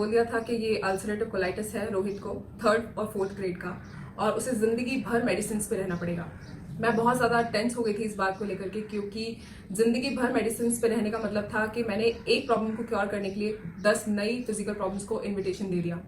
बोल दिया था कि ये अल्सरेटिव कोलाइटिस है रोहित को 3rd और 4th ग्रेड का, और उसे ज़िंदगी भर मेडिसिन पे रहना पड़ेगा। मैं बहुत ज़्यादा टेंस हो गई थी इस बात को लेकर के, क्योंकि ज़िंदगी भर मेडिसिन पे रहने का मतलब था कि मैंने एक प्रॉब्लम को क्योर करने के लिए 10 नई फिजिकल प्रॉब्लम्स को इन्विटेशन दे दिया।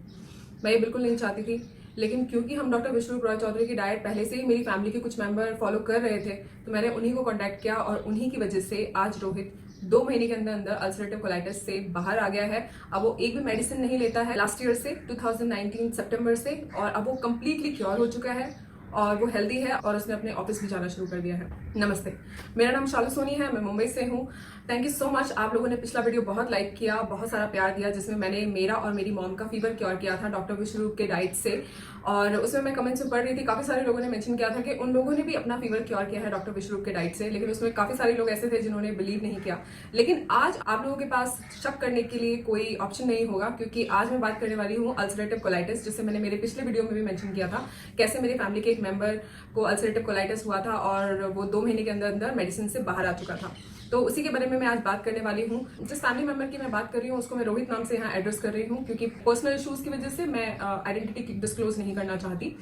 मैं ये बिल्कुल नहीं चाहती थी, लेकिन क्योंकि हम डॉक्टर विश्वरूप रॉय चौधरी की डाइट पहले से ही मेरी फैमिली के कुछ मेंबर फॉलो कर रहे थे, तो मैंने उन्हीं को कांटेक्ट किया और उन्हीं की वजह से आज रोहित 2 महीने के अंदर अंदर अल्सरेटिव कोलाइटिस से बाहर आ गया है। अब वो एक भी मेडिसिन नहीं लेता है लास्ट ईयर से, 2019 सितंबर से, और अब वो कंप्लीटली क्योर हो चुका है और वो हेल्दी है और उसने अपने ऑफिस भी जाना शुरू कर दिया है। नमस्ते, मेरा नाम शालू सोनी है, मैं मुंबई से हूँ। थैंक यू सो मच, आप लोगों ने पिछला वीडियो बहुत लाइक किया, बहुत सारा प्यार दिया, जिसमें मैंने मेरा और मेरी मॉम का फीवर क्योर किया था डॉक्टर विश्वरूप के डाइट से। और उसमें मैं कमेंट्स में पढ़ रही थी, काफी सारे लोगों ने मेंशन किया था कि उन लोगों ने भी अपना फीवर क्योर किया है डॉक्टर विश्वरूप के डाइट से, लेकिन उसमें काफी सारे लोग ऐसे थे जिन्होंने बिलीव नहीं किया। लेकिन आज आप लोगों के पास शक करने के लिए कोई ऑप्शन नहीं होगा, क्योंकि आज मैं बात करने वाली हूँ अल्सरेटिव कोलाइटिस, जिसे मैंने मेरे पिछले वीडियो में भी मेंशन किया था, कैसे मेरी फैमिली के एक मेंबर को अल्सरेटिव कोलाइटिस हुआ था और वो 2 महीने के अंदर अंदर मेडिसिन से बाहर आ चुका था। तो उसी के बारे में मैं आज बात करने वाली हूँ। जिस फैमिली मेंबर की मैं बात कर रही हूँ उसको मैं रोहित नाम से यहाँ एड्रेस कर रही हूँ, क्योंकि पर्सनल इश्यूज की वजह से मैं आइडेंटिटी डिस्क्लोज नहीं करना चाहती,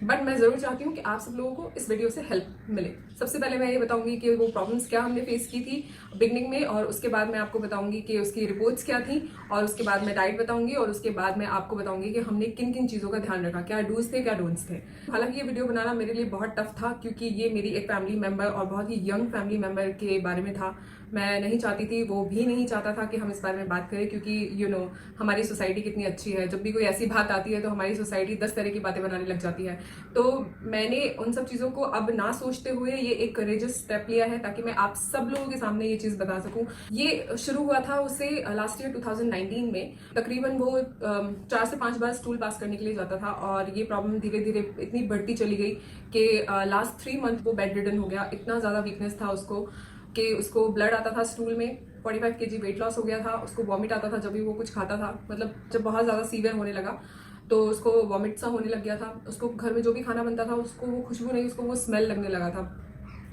बट मैं जरूर चाहती हूँ कि आप सब लोगों को इस वीडियो से हेल्प मिले। सबसे पहले मैं ये बताऊंगी कि वो प्रॉब्लम्स क्या हमने फेस की थी बिगनिंग में, और उसके बाद मैं आपको बताऊंगी कि उसकी रिपोर्ट्स क्या थी, और उसके बाद मैं डाइट बताऊंगी, और उसके बाद मैं आपको बताऊंगी कि हमने किन किन चीज़ों का ध्यान रखा, क्या डूज थे क्या डोंट्स थे। हालांकि ये वीडियो बनाना मेरे लिए बहुत टफ था, क्योंकि ये मेरी एक फैमिली मेंबर और बहुत ही यंग फैमिली मेंबर के बारे में था। मैं नहीं चाहती थी, वो भी नहीं चाहता था कि हम इस बारे में बात करें, क्योंकि हमारी सोसाइटी कितनी अच्छी है, जब भी कोई ऐसी बात आती है तो हमारी सोसाइटी 10 तरह की बातें बनाने लग जाती है। तो मैंने उन सब चीज़ों को अब ना सोचते हुए ये एक करेजियस स्टेप लिया है, ताकि मैं आप सब लोगों के सामने ये चीज़ बता सकूं। ये शुरू हुआ था उसे लास्ट ईयर 2019 में। तकरीबन वो 4 से 5 बार स्टूल पास करने के लिए जाता था, और ये प्रॉब्लम धीरे धीरे इतनी बढ़ती चली गई कि लास्ट 3 मंथ वो बेड रिडन हो गया। इतना ज़्यादा वीकनेस था उसको कि उसको ब्लड आता था स्टूल में, 45 kg वेट लॉस हो गया था, उसको वॉमिट आता था जब भी वो कुछ खाता था। मतलब जब बहुत ज़्यादा सीवियर होने लगा तो उसको वॉमिट सा होने लग गया था। उसको घर में जो भी खाना बनता था उसको वो खुशबू नहीं, उसको वो स्मेल लगने लगा था।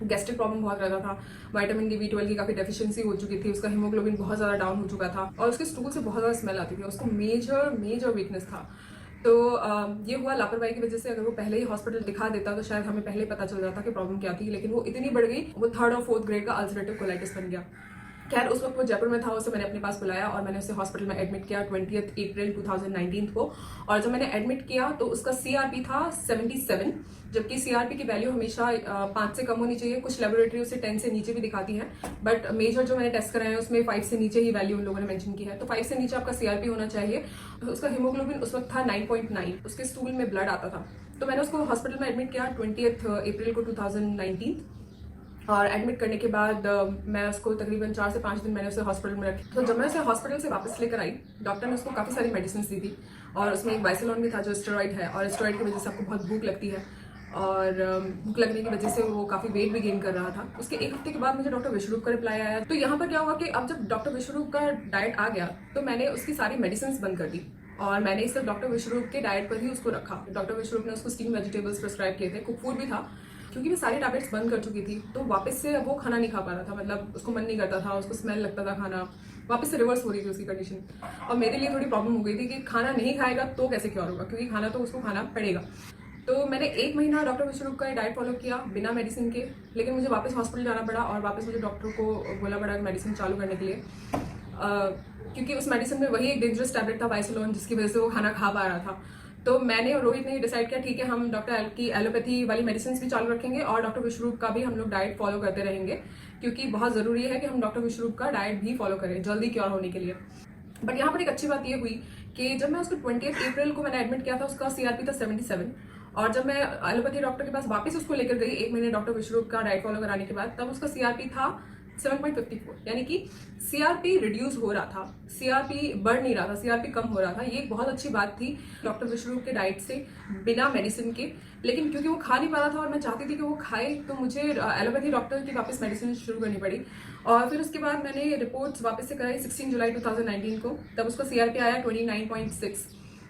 गैस्ट्रिक प्रॉब्लम बहुत ज़्यादा था, विटामिन डी B12 की काफ़ी डेफिशिएंसी हो चुकी थी, उसका हीमोग्लोबिन बहुत ज़्यादा डाउन हो चुका था, और उसके स्टूल से बहुत ज़्यादा स्मेल आती थी। उसको मेजर वीकनेस था। तो ये हुआ लापरवाही की वजह से। अगर वो पहले ही हॉस्पिटल दिखा देता तो शायद हमें पहले पता चल जाता कि प्रॉब्लम क्या थी, लेकिन वो इतनी बढ़ गई, वो 3rd और 4th ग्रेड का अल्सरेटिव कोलाइटिस बन गया। खैर, उस वक्त वो जयपुर में था, उसे मैंने अपने पास बुलाया और मैंने उसे हॉस्पिटल में एडमिट किया 20 अप्रैल 2019 को। और जब मैंने एडमिट किया तो उसका CRP था 77, जबकि CRP की वैल्यू हमेशा 5 से कम होनी चाहिए। कुछ लेबोरेटरी उसे 10 से नीचे भी दिखाती हैं, बट मेजर जो मैंने टेस्ट कराया है उसमें 5 से नीचे ही वैल्यू उन लोगों ने मेंशन की है। तो 5 से नीचे आपका CRP होना चाहिए। उसका हीमोग्लोबिन उस वक्त था 9.9, उसके स्टूल में ब्लड आता था। तो मैंने उसको हॉस्पिटल में एडमिट किया 20 अप्रैल को 2019, और एडमिट करने के बाद मैं उसको तकरीबन 4 से 5 दिन मैंने उसे हॉस्पिटल में रखी। तो जब मैं उसे हॉस्पिटल से वापस लेकर आई, डॉक्टर ने उसको काफ़ी सारी मेडिसिन दी थी, और उसमें एक बाइसेलोन भी था जो स्टेरॉइड है, और स्टेरॉइड की वजह से आपको बहुत भूख लगती है, और भूख लगने की वजह से वो काफ़ी वेट भी गेन कर रहा था। उसके 1 हफ्ते के बाद मुझे डॉक्टर विश्वरूप का रिप्लाई आया। तो यहाँ पर क्या हुआ कि अब जब डॉक्टर विश्वरूप का डाइट आ गया तो मैंने उसकी सारी मेडिसिन बंद कर दी, और मैंने सिर्फ डॉक्टर विश्वरूप के डाइट पर ही उसको रखा। डॉक्टर विश्वरूप ने उसको स्टीम वेजिटेबल्स प्रिस्क्राइब किए थे, कुक फूड भी था, क्योंकि मैं सारी टैबलेट्स बंद कर चुकी थी। तो वापस से अब वो खाना नहीं खा पा रहा था, मतलब उसको मन नहीं करता था, उसको स्मेल लगता था, खाना वापस से रिवर्स हो रही थी उसकी कंडीशन। और मेरे लिए थोड़ी प्रॉब्लम हो गई थी कि खाना नहीं खाएगा तो कैसे क्योर होगा, क्योंकि खाना तो उसको खाना पड़ेगा। तो मैंने 1 महीना डॉक्टर विश्वरूप का डाइट फॉलो किया बिना मेडिसिन के, लेकिन मुझे वापस हॉस्पिटल जाना पड़ा, और वापस मुझे डॉक्टर को बोला पड़ा मेडिसिन चालू करने के लिए, क्योंकि उस मेडिसिन में वही एक डेंजरस टैबलेट था बाइसेलोन, जिसकी वजह से वो खाना खा पा रहा था। तो मैंने और रोहित ने डिसाइड किया, ठीक है, हम डॉक्टर की एलोपैथी वाली मेडिसिन भी चालू रखेंगे, और डॉक्टर विश्वरूप का भी हम लोग डाइट फॉलो करते रहेंगे, क्योंकि बहुत ज़रूरी है कि हम डॉक्टर विश्वरूप का डाइट भी फॉलो करें जल्दी क्योर होने के लिए। बट यहाँ पर एक अच्छी बात ये हुई कि जब मैं उसको 20 अप्रैल को मैंने एडमिट किया था, उसका CRP था 77, और जब मैं एलोपैथी डॉक्टर के पास वापस उसको लेकर गई 1 महीने डॉक्टर विश्वरूप का डाइट फॉलो कराने के बाद, तब उसका CRP था 7.54, यानी कि CRP रिड्यूस हो रहा था, CRP बढ़ नहीं रहा था, CRP कम हो रहा था। ये एक बहुत अच्छी बात थी डॉक्टर विश्वरूप के डाइट से बिना मेडिसिन के। लेकिन क्योंकि वो खा नहीं पा रहा था और मैं चाहती थी कि वो खाए, तो मुझे एलोपैथी डॉक्टर की वापस मेडिसिन शुरू करनी पड़ी। और फिर उसके बाद मैंने रिपोर्ट्स वापस से कराई 16 जुलाई 2019 को। तब उसका CRP आया 29.6,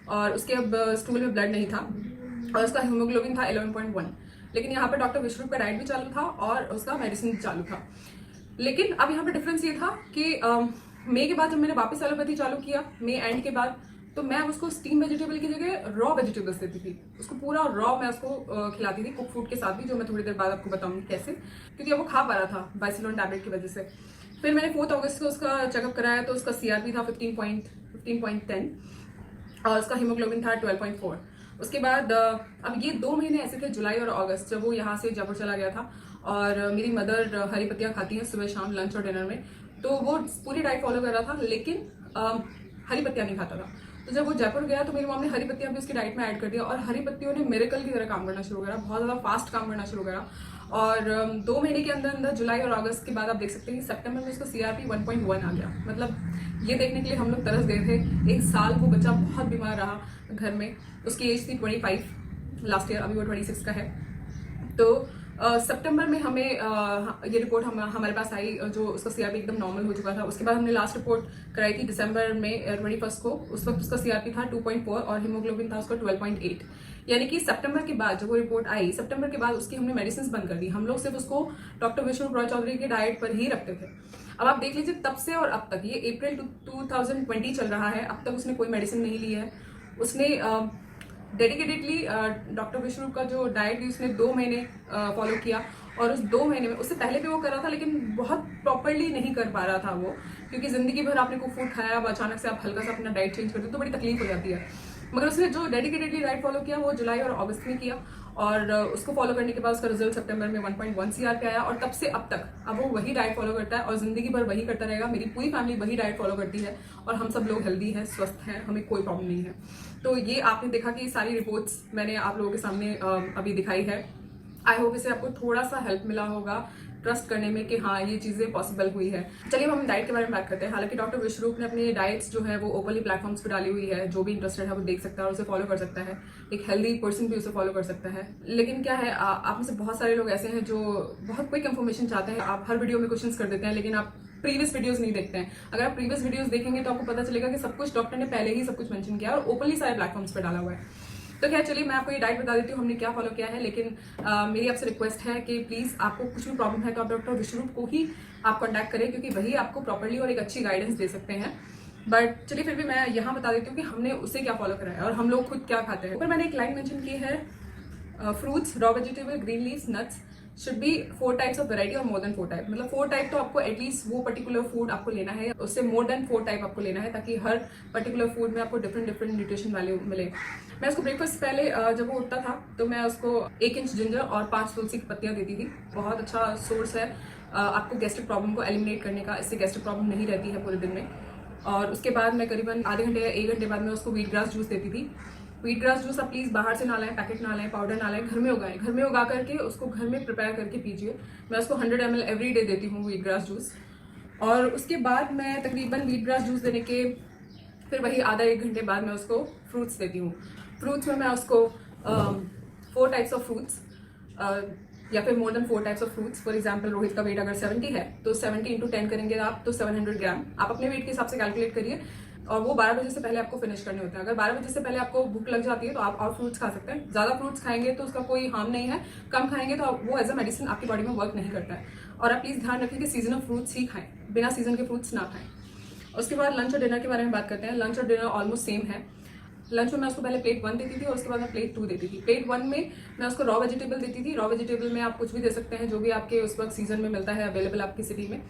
और उसके अब स्टूल में ब्लड नहीं था, और उसका हीमोग्लोबिन था 11.1। लेकिन यहाँ पर डॉक्टर विश्वरूप का डाइट भी चालू था और उसका मेडिसिन चालू था। लेकिन अब यहाँ पर डिफरेंस ये था कि मई के बाद जब मैंने वापस एलोपैथी चालू किया, मई एंड के बाद, तो मैं उसको स्टीम वेजिटेबल की जगह रॉ वेजिटेबल्स देती थी, उसको पूरा रॉ मैं उसको खिलाती थी, कुक फूड के साथ भी, जो मैं थोड़ी देर बाद आपको बताऊंगी कैसे, क्योंकि वो खा पा रहा था बाइसिलोन टैबलेट की वजह से। फिर मैंने 4 अगस्त को उसका चेकअप कराया, तो उसका CRP था 15.10 और उसका हीमोग्लोबिन था 12.4। उसके बाद अब ये 2 महीने ऐसे थे, जुलाई और अगस्त, जब वो यहाँ से जयपुर चला गया था। और मेरी मदर हरी पत्तियाँ खाती हैं सुबह शाम लंच और डिनर में, तो वो पूरी डाइट फॉलो कर रहा था, लेकिन हरी पत्तियाँ नहीं खाता था। तो जब वो जयपुर गया तो मेरी मॉम ने हरी पत्तियाँ भी उसकी डाइट में ऐड कर दिया, और हरी पत्तियों ने मिरेकल की तरह काम करना शुरू करा, बहुत ज़्यादा फास्ट काम करना शुरू करा। और 2 महीने के अंदर अंदर जुलाई और अगस्त के बाद आप देख सकते हैं कि सितंबर में उसका CRP 1.1 आ गया। मतलब ये देखने के लिए हम लोग तरस गए थे। 1 साल वो बच्चा बहुत बीमार रहा घर में। उसकी एज थी 25 लास्ट ईयर, अभी वो 26 का है। तो सितंबर में हमें ये रिपोर्ट हमारे पास आई, जो उसका CRP एकदम नॉर्मल हो चुका था। उसके बाद हमने लास्ट रिपोर्ट कराई थी दिसंबर में 21 को, उस वक्त उसका CRP था 2.4 और हीमोग्लोबिन था उसका 12.8। यानी कि सितंबर के बाद जब वो रिपोर्ट आई, सितंबर के बाद उसकी हमने मेडिसिन बंद कर दी। हम लोग सिर्फ उसको डॉक्टर विष्णु रॉय चौधरी के डाइट पर ही रखते थे। अब आप देख लीजिए तब से और अब तक, ये अप्रैल 2020 चल रहा है, अब तक उसने कोई मेडिसिन नहीं ली है। उसने डेडिकेटेडली डॉक्टर विष्णु का जो डाइट भी उसने 2 महीने फॉलो किया, और उस 2 महीने में, उससे पहले भी वो कर रहा था लेकिन बहुत प्रॉपरली नहीं कर पा रहा था वो, क्योंकि जिंदगी भर आपने कुछ फूड खाया, अब अचानक से आप हल्का सा अपना डाइट चेंज करते हो तो बड़ी तकलीफ हो जाती है। मगर उसने जो डेडिकेटेडली डाइट फॉलो किया वो जुलाई और अगस्त में किया, और उसको फॉलो करने के बाद उसका रिजल्ट सितंबर में 1.1 CRP आया, और तब से अब तक अब वो वही डाइट फॉलो करता है और जिंदगी भर वही करता रहेगा। मेरी पूरी फैमिली वही डाइट फॉलो करती है और हम सब लोग हेल्दी हैं, स्वस्थ हैं, हमें कोई प्रॉब्लम नहीं है। तो ये आपने देखा कि सारी रिपोर्ट्स मैंने आप लोगों के सामने अभी दिखाई है। आई होप इससे आपको थोड़ा सा हेल्प मिला होगा ट्रस्ट करने में कि हाँ ये चीज़ें पॉसिबल हुई है। चलिए हम डाइट के बारे में बात करते हैं। हालांकि डॉक्टर विश्वरूप ने अपनी डाइट्स जो है वो ओपनली प्लेटफॉर्म्स पे डाली हुई है, जो भी इंटरेस्टेड है वो देख सकता है और उसे फॉलो कर सकता है। एक हेल्दी पर्सन भी उसे फॉलो कर सकता है। लेकिन क्या है, आप में से बहुत सारे लोग ऐसे हैं जो बहुत क्विक इन्फॉर्मेशन चाहते हैं। आप हर वीडियो में क्वेश्चंस कर देते हैं, लेकिन आप प्रीवियस वीडियोस नहीं देखते हैं। अगर आप प्रीवियस वीडियोस देखेंगे तो आपको पता चलेगा कि सब कुछ डॉक्टर ने पहले ही सब कुछ मेंशन किया और ओपनली सारे प्लेटफॉर्म्स पे डाला हुआ है। तो खैर चलिए मैं आपको ये डाइट बता देती हूँ हमने क्या फॉलो किया है। लेकिन मेरी आपसे रिक्वेस्ट है कि प्लीज आपको कुछ भी प्रॉब्लम है तो आप डॉक्टर विश्वरूप को ही आप कॉन्टैक्ट करें, क्योंकि वही आपको प्रॉपर्ली और एक अच्छी गाइडेंस दे सकते हैं। बट चलिए फिर भी मैं यहाँ बता देती हूँ कि हमने उससे क्या फॉलो करा है और हम लोग खुद क्या खाते हैं। ऊपर मैंने एक लाइन मेंशन की है, fruits, raw vegetable, green leaves, nuts should be 4 types of variety और मोर देन 4 टाइप। मतलब 4 टाइप तो आपको एटलीस्ट वो पर्टिकुलर फूड आपको लेना है, उससे मोर देन 4 टाइप आपको लेना है, ताकि हर पर्टिकुलर फूड में आपको डिफरेंट न्यूट्रिशन वैल्यू मिले। मैं उसको ब्रेकफास्ट पहले जब वो उठता था तो मैं उसको 1 इंच जिंजर और 5 तुलसी की पत्तियां देती थी। बहुत अच्छा सोर्स है आपको गैस्ट्रिक प्रॉब्लम को एलिमिनेट करने का, इससे गैस्ट्रिक प्रॉब्लम नहीं रहती है पूरे दिन में। और उसके बाद मैं करीबन आधे घंटे या 1 घंटे बाद में उसको व्हीट ग्रास जूस देती थी। व्हीट ग्रास जूस आप प्लीज़ बाहर से ना लाएं, पैकेट ना लाएं, पाउडर ना लाएं, घर में उगाएं। घर में उगा करके उसको घर में प्रिपेयर करके पीजिए। मैं उसको 100 ml एवरी डे देती हूँ व्हीट ग्रास जूस। और उसके बाद मैं तकरीबन व्हीट ग्रास जूस देने के फिर वही आधा 1 घंटे बाद मैं उसको फ्रूट्स देती हूँ। फ्रूट्स में मैं उसको 4 टाइप्स ऑफ फ्रूट्स या फिर more than 4 types of fruits. For example Rohit का वेट अगर 70 है तो 70 × 10 करेंगे आप तो 700 ग्राम। आप अपने वेट के हिसाब से कैलकुलेट करिए, और वो 12 बजे से पहले आपको फिनिश करने होते हैं। अगर 12 बजे से पहले आपको भूख लग जाती है तो आप और फ्रूट्स खा सकते हैं। ज़्यादा फ्रूट्स खाएंगे तो उसका कोई हार्म नहीं है, कम खाएंगे तो वो एज अ मेडिसिन आपकी बॉडी में वर्क नहीं करता है। और आप प्लीज़ ध्यान रखें कि सीजनल फ्रूट्स ही खाएं, बिना सीजन के फ्रूट्स ना खाएं। उसके बाद लंच और डिनर के बारे में बात करते हैं। लंच और डिनर ऑलमोस्ट सेम है। लंच में मैं उसको पहले प्लेट 1 देती थी और उसके बाद मैं प्लेट 2 देती थी। प्लेट 1 में मैं उसको रॉ वेजिटेबल देती थी। रॉ वेजिटेबल में आप कुछ भी दे सकते हैं जो भी आपके उस वक्त सीजन में मिलता है, अवेलेबल आपकी सिटी में।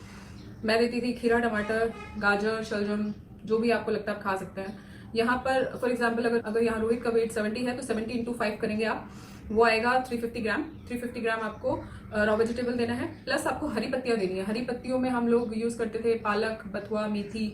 मैं देती थी खीरा, टमाटर, गाजर, शलजम, जो भी आपको लगता है आप खा सकते हैं। यहाँ पर फॉर एग्जाम्पल अगर यहाँ रोहित का वेट 70 है तो 70 × 5 करेंगे आप, वो आएगा 350 ग्राम। 350 ग्राम आपको रॉ वेजिटेबल देना है, प्लस आपको हरी पत्तियां देनी है। हरी पत्तियों में हम लोग यूज करते थे पालक, बथुआ, मेथी,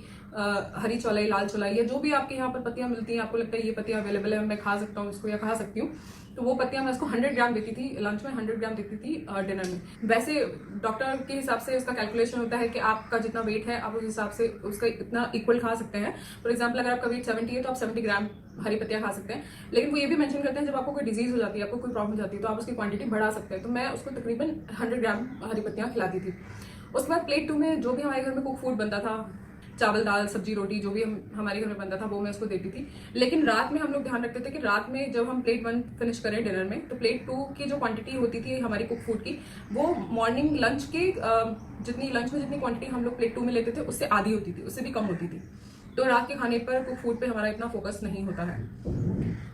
हरी चौलाई, लाल चौलाई, या जो भी आपके यहाँ पर पत्तियां मिलती हैं, आपको लगता है ये पत्तियां अवेलेबल है, मैं खा सकता हूँ इसको या खा सकती हूँ, तो वो पत्तियां मैं उसको 100 ग्राम देती थी लंच में, 100 ग्राम देती थी डिनर में। वैसे डॉक्टर के हिसाब से उसका कैलकुलेशन होता है कि आपका जितना वेट है आप उस हिसाब से उसका इतना इक्वल खा सकते हैं। फॉर एग्जाम्पल अगर आपका वेट 70 है तो आप 70 ग्राम हरी पत्तियां खा सकते हैं। लेकिन वो ये भी मेंशन करते हैं जब आपको कोई डिजीज हो जाती है, आपको कोई प्रॉब्लम हो जाती है तो आप उसकी क्वांटिटी बढ़ा सकते हैं। तो मैं उसको तकरीबन 100 ग्राम हरी पत्तियां खिलाती थी। उसके बाद प्लेट 2 में जो भी हमारे घर में कुक फूड बनता था, चावल, दाल, सब्जी, रोटी, जो भी हमारे घर में बनता था वो मैं उसको देती थी। लेकिन रात में हम लोग ध्यान रखते थे कि रात में जब हम प्लेट 1 फिनिश करें डिनर में तो प्लेट 2 की जो क्वांटिटी होती थी हमारी कुक फूड की, वो मॉर्निंग लंच के जितनी लंच में जितनी क्वांटिटी हम लोग प्लेट 2 में लेते थे उससे आधी होती थी, उससे भी कम होती थी। तो रात के खाने पर कुक फूड पे हमारा इतना फोकस नहीं होता है।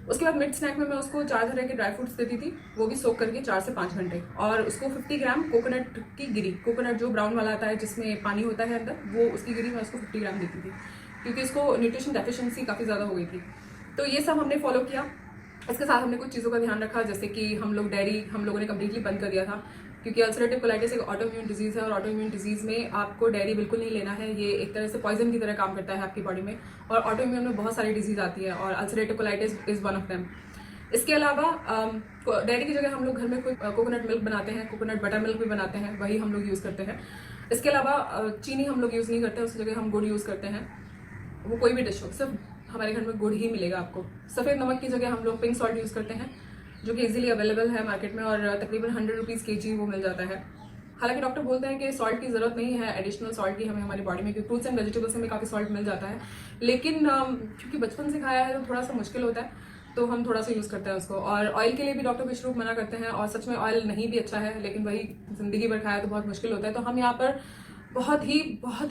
उसके बाद मिड स्नैक में मैं उसको 4 तरह के ड्राई फ्रूट्स देती थी, वो भी सोक करके 4 से 5 घंटे, और उसको 50 ग्राम कोकोनट की गिरी, कोकोनट जो ब्राउन वाला आता है जिसमें पानी होता है अंदर, वो उसकी गिरी मैं उसको 50 ग्राम देती थी, क्योंकि उसको न्यूट्रिशन डेफिशिएंसी काफ़ी ज़्यादा हो गई थी। तो ये सब हमने फॉलो किया। इसके साथ हमने कुछ चीज़ों का ध्यान रखा, जैसे कि हम लोग डेयरी हम लोगों ने कम्प्लीटली बंद कर दिया था, क्योंकि अल्सरेटिव कोलाइटिस एक ऑटोइम्यून डिजीज़ है, और ऑटोइम्यून डिजीज़ में आपको डेयरी बिल्कुल नहीं लेना है। ये एक तरह से पॉइजन की तरह काम करता है आपकी बॉडी में, और ऑटोइम्यून में बहुत सारी डिजीज़ आती है, और ulcerative colitis is one of them. इसके अलावा डेयरी की जगह हम लोग घर में कोई कोकोनट मिल्क बनाते हैं, कोकोनट बटर मिल्क भी बनाते हैं, वही हम लोग यूज़ करते हैं। इसके अलावा चीनी हम लोग यूज़ नहीं करते, उसकी जगह हम गुड़ यूज़ करते हैं। वो कोई भी डिश हो, सिर्फ हमारे घर में गुड़ ही मिलेगा आपको। सफ़ेद नमक की जगह हम लोग पिंक सॉल्ट यूज़ करते हैं, जो कि इजीली अवेलेबल है मार्केट में, और तकरीबन 100 रुपीज़ kg वो मिल जाता है। हालांकि डॉक्टर बोलते हैं कि सॉल्ट की ज़रूरत नहीं है, एडिशनल सॉल्ट की हमें हमारी बॉडी में, क्योंकि फ्रूट्स एंड वेजिटेबल्स में काफ़ी सॉल्ट मिल जाता है, लेकिन क्योंकि बचपन से खाया है तो थोड़ा सा मुश्किल होता है, तो हम थोड़ा सा यूज़ करते हैं उसको। और ऑयल के लिए भी डॉक्टर विश्वरूप मना करते हैं, और सच में ऑयल नहीं भी अच्छा है, लेकिन वही ज़िंदगी भर खाया तो बहुत मुश्किल होता है। तो हम यहाँ पर बहुत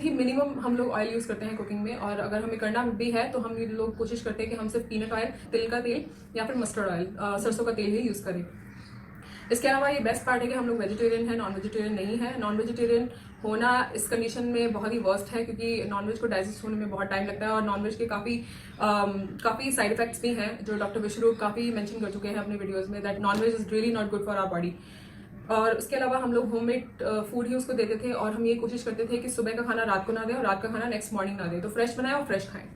ही मिनिमम हम लोग ऑयल यूज़ करते हैं कुकिंग में, और अगर हमें करना भी है तो हम ये लोग कोशिश करते हैं कि हम सिर्फ पीनट ऑयल, तिल का तेल या फिर मस्टर्ड ऑयल, सरसों का तेल ही यूज़ करें। इसके अलावा ये बेस्ट पार्ट है कि हम लोग वेजिटेरियन है, नॉन वेजिटेरियन नहीं है। नॉन वेजिटेरियन होना इस कंडीशन में बहुत ही वर्स्ट है, क्योंकि नॉनवेज को डाइजेस्ट होने में बहुत टाइम लगता है, और नॉनवेज के काफ़ी साइड इफेक्ट्स भी हैं, जो डॉक्टर विश्वरूप काफ़ी मेंशन कर चुके हैं अपने वीडियोस में, that non veg is really not good for our body. और उसके अलावा हम लोग होममेड फूड ही उसको देते थे, और हम ये कोशिश करते थे कि सुबह का खाना रात को ना दें, और रात का खाना नेक्स्ट मॉर्निंग ना दें, तो फ्रेश बनाएं और फ्रेश खाएं।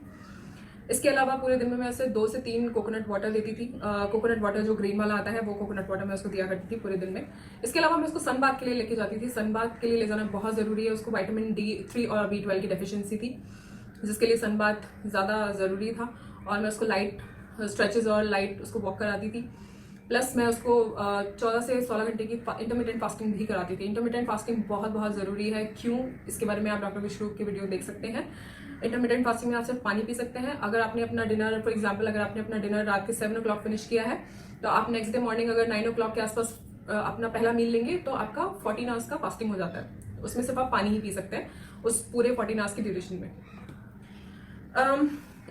इसके अलावा पूरे दिन में मैं उसे 2 से 3 कोकोनट वाटर देती थी। कोकोनट वाटर जो ग्रीन वाला आता है, वो कोकोनट वाटर मैं उसको दिया करती थी पूरे दिन में। इसके अलावा मैं उसको सन बाथ के लिए लेके जाती थी। सन बाथ के लिए ले जाना बहुत ज़रूरी है, उसको विटामिन D3 और B12 की डेफिशिएंसी थी, जिसके लिए सन बाथ ज़्यादा ज़रूरी था। और मैं उसको लाइट स्ट्रेचेज और लाइट उसको वॉक कराती थी। प्लस मैं उसको 14 से 16 घंटे की इंटरमीडिएंट फास्टिंग भी कराती थी। इंटरमीडिएंट फास्टिंग बहुत ज़रूरी है। क्यों, इसके बारे में आप डॉक्टर विश्वरूप की वीडियो देख सकते हैं। इंटरमीडिएंट फास्टिंग में आप सिर्फ पानी पी सकते हैं। अगर आपने अपना डिनर, फॉर एग्जांपल अगर आपने अपना डिनर रात के 7 o'clock फिनिश किया है, तो आप नेक्स्ट डे मॉर्निंग अगर 9 o'clock के आसपास अपना पहला मील लेंगे, तो आपका 14 आवर्स का फास्टिंग हो जाता है। उसमें सिर्फ आप पानी ही पी सकते हैं उस पूरे 14 आवर्स की ड्यूरेशन में।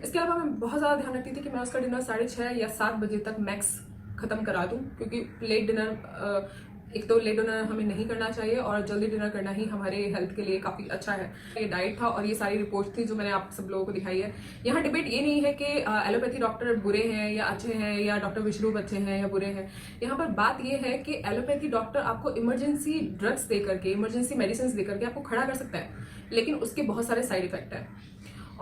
इसके अलावा मैं बहुत ज़्यादा ध्यान रखती थी कि मैं उसका डिनर 6:30 या 7 बजे तक मैक्स ख़त्म करा दूं, क्योंकि लेट डिनर, एक तो लेट डिनर हमें नहीं करना चाहिए, और जल्दी डिनर करना ही हमारे हेल्थ के लिए काफ़ी अच्छा है। ये डाइट था और ये सारी रिपोर्ट थी जो मैंने आप सब लोगों को दिखाई है। यहाँ डिबेट ये नहीं है कि एलोपैथी डॉक्टर बुरे हैं या अच्छे हैं, या डॉक्टर विश्वरूप अच्छे हैं या बुरे हैं। यहाँ पर बात ये है कि एलोपैथी डॉक्टर आपको इमरजेंसी ड्रग्स दे करके, इमरजेंसी मेडिसिन दे करके आपको खड़ा कर सकता है, लेकिन उसके बहुत सारे साइड इफेक्ट हैं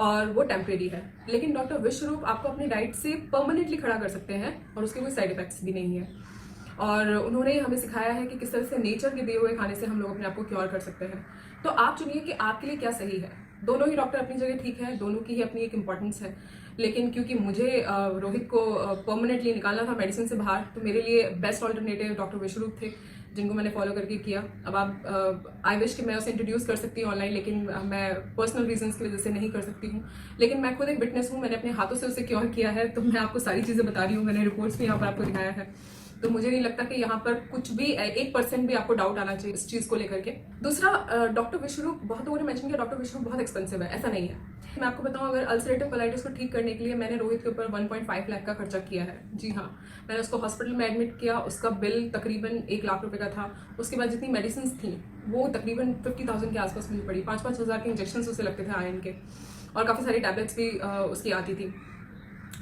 और वो टेम्परेरी है। लेकिन डॉक्टर विश्वरूप आपको अपनी डाइट से परमानेंटली खड़ा कर सकते हैं, और उसके कोई साइड इफेक्ट्स भी नहीं है। और उन्होंने हमें सिखाया है कि किस तरह से नेचर के दिए हुए खाने से हम लोग अपने आप को क्योर कर सकते हैं। तो आप चुनिए कि आपके लिए क्या सही है। दोनों ही डॉक्टर अपनी जगह ठीक है, दोनों की ही अपनी एक इम्पोर्टेंस है, लेकिन क्योंकि मुझे रोहित को परमानेंटली निकालना था मेडिसिन से बाहर, तो मेरे लिए बेस्ट ऑल्टरनेटिव डॉक्टर विश्वरूप थे, जिनको मैंने फॉलो करके किया। अब आप आई विश कि मैं उसे इंट्रोड्यूस कर सकती हूँ ऑनलाइन, लेकिन मैं पर्सनल रीजंस की वजह से नहीं कर सकती हूँ। लेकिन मैं खुद एक विटनेस हूँ, मैंने अपने हाथों से उसे क्योर किया है, तो मैं आपको सारी चीज़ें बता रही हूँ। मैंने रिपोर्ट्स भी यहाँ पर आपको दिखाया है, तो मुझे नहीं लगता कि यहाँ पर कुछ भी 1% भी आपको डाउट आना चाहिए इस चीज़ को लेकर के। दूसरा, डॉक्टर विश्वरूप, बहुत लोगों ने मेंशन किया डॉक्टर विश्वरूप बहुत एक्सपेंसिव है। ऐसा नहीं है। मैं आपको बताऊं, अगर अल्सरेटिव कोलाइटिस को ठीक करने के लिए मैंने रोहित के ऊपर 1.5 लाख का खर्चा किया है। जी हाँ, मैंने उसको हॉस्पिटल में एडमिट किया, उसका बिल तकरीबन 1 लाख रुपए का था। उसके बाद जितनी मेडिसिन थी वो तकरीबन 50,000 के आसपास मुझे पड़ी। 5-5 हज़ार के इंजेक्शन उसे लगते थे आयरन के, और काफ़ी सारी टैबलेट्स भी उसकी आती थी।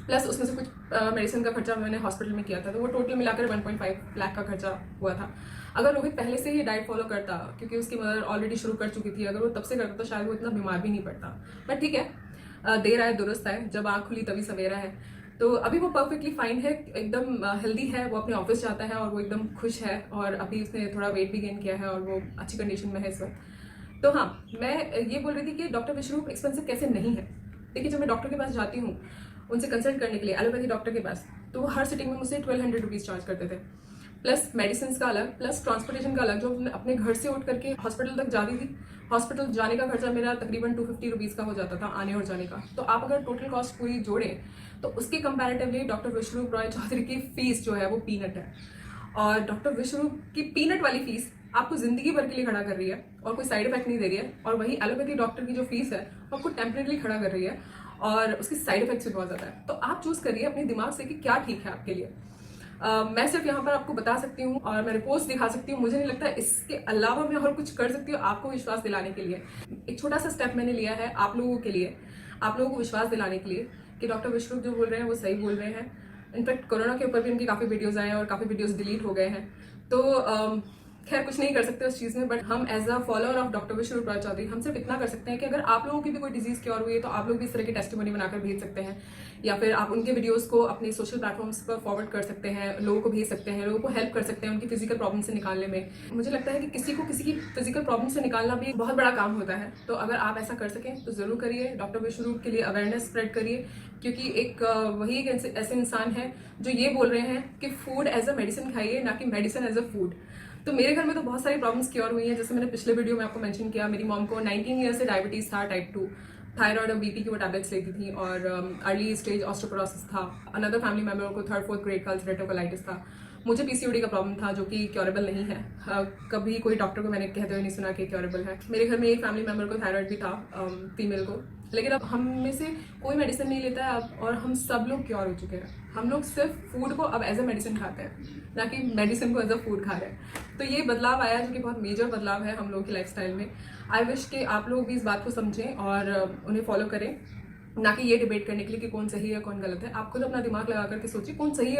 प्लस उसमें से कुछ मेडिसिन का खर्चा मैंने हॉस्पिटल में किया था, तो वो टोटल मिलाकर 1.5 लाख का खर्चा हुआ था। अगर रोहित पहले से ही डाइट फॉलो करता, क्योंकि उसकी मदर ऑलरेडी शुरू कर चुकी थी, अगर वो तब से करता तो शायद वो इतना बीमार भी नहीं पड़ता। बट ठीक है, देर आए दुरुस्त आए, जब आँख खुली तभी सवेरा है। तो अभी वो परफेक्टली फाइन है, एकदम हेल्दी है। वो अपने ऑफिस जाता है और वो एकदम खुश है, और अभी उसने थोड़ा वेट भी गेन किया है और वो अच्छी कंडीशन में है इस वक्त। तो हाँ, मैं ये बोल रही थी कि डॉक्टर विश्वरूप एक्सपेंसिव कैसे नहीं है। देखिए, जब मैं डॉक्टर के पास जाती हूँ उनसे कंसल्ट करने के लिए, एलोपैथी डॉक्टर के पास, तो वो हर सिटिंग में मुझसे 1200 रुपीज़ चार्ज करते थे, प्लस मेडिसिन का अलग, प्लस ट्रांसपोर्टेशन का अलग। जो अपने घर से उठ करके हॉस्पिटल तक जाती थी, हॉस्पिटल जाने का खर्चा मेरा तकरीबन 250 रुपीज़ का हो जाता था, आने और जाने का। तो आप अगर टोटल कॉस्ट पूरी जोड़ें तो उसके कंपैरेटिवली डॉक्टर विश्वरूप रॉय चौधरी की फीस जो है वो पीनट है। और डॉक्टर विश्वरूप की पीनट वाली फीस आपको जिंदगी भर के लिए खड़ा कर रही है और कोई साइड इफेक्ट नहीं दे रही है। और वही एलोपैथी डॉक्टर की जो फीस है वो आपको टेम्परेरी खड़ा कर रही है और उसके साइड इफेक्ट्स भी बहुत ज़्यादा है। तो आप चूज़ करिए अपने दिमाग से कि क्या ठीक है आपके लिए। मैं सिर्फ यहाँ पर आपको बता सकती हूँ और मैं रिपोर्ट्स दिखा सकती हूँ। मुझे नहीं लगता इसके अलावा मैं और कुछ कर सकती हूँ आपको विश्वास दिलाने के लिए। एक छोटा सा स्टेप मैंने लिया है आप लोगों के लिए, आप लोगों को विश्वास दिलाने के लिए कि डॉक्टर विश्वरूप जो बोल रहे हैं वो सही बोल रहे हैं। इनफैक्ट कोरोना के ऊपर भी उनकी काफ़ी वीडियोज़ आए हैं और काफ़ी वीडियोज़ डिलीट हो गए हैं। तो खैर कुछ नहीं कर सकते उस चीज़ में, बट हम as a follower of doctor Biswaroop Roy Chowdhury हम सिर्फ इतना कर सकते हैं कि अगर आप लोगों की भी कोई डिजीज़ क्योर हुई है तो आप लोग भी इस तरह की टेस्टिमनी बनाकर भेज सकते हैं, या फिर आप उनके वीडियोस को अपने सोशल प्लेटफॉर्म्स पर फॉरवर्ड कर सकते हैं, लोगों को भेज सकते हैं, लोगों को हेल्प कर सकते हैं उनकी फिजिकल प्रॉब्लम से निकालने में। मुझे लगता है कि किसी को किसी की फिजिकल प्रॉब्लम से निकालना भी एक बहुत बड़ा काम होता है। तो अगर आप ऐसा कर सकें तो ज़रूर करिए, डॉक्टर विश्वरूप के लिए अवेयरनेस स्प्रेड करिए, क्योंकि वही एक ऐसे इंसान है जो ये बोल रहे हैं कि फूड एज अ मेडिसिन खाइए, ना कि मेडिसिन एज अ फूड। तो मेरे घर में तो बहुत सारी प्रॉब्लम्स क्योर हुई हैं, जैसे मैंने पिछले वीडियो में आपको मेंशन किया, मेरी मॉम को 19 ईयर से डायबिटीज़ था, टाइप 2, थायराइड और बीपी की वो टैबलेट्स लेती थी, और अर्ली स्टेज ऑस्टियोपोरोसिस था। अनदर फैमिली मेम्बर को 3rd-4th ग्रेड का अल्सरेटिव कोलाइटिस था। मुझे पीसीओडी का प्रॉब्लम था जो कि क्योरेबल नहीं है। कभी कोई डॉक्टर को मैंने कहते हुए नहीं सुना कि क्योरेबल है। मेरे घर में एक फैमिली मेम्बर को थायराइड भी था, फीमेल को, लेकिन अब हम में से कोई मेडिसिन नहीं लेता है अब, और हम सब लोग क्योर हो चुके हैं। हम लोग सिर्फ फूड को अब एज अ मेडिसिन खाते हैं, ना कि मेडिसिन को एज अ फूड खा रहे हैं। तो ये बदलाव आया जो कि बहुत मेजर बदलाव है हम लोगों की लाइफस्टाइल में। आई विश कि आप लोग भी इस बात को समझें और उन्हें फॉलो करें, ना कि ये डिबेट करने के लिए कि कौन सही है कौन गलत है। आप खुद अपना दिमाग लगा करके सोचिए कौन सही है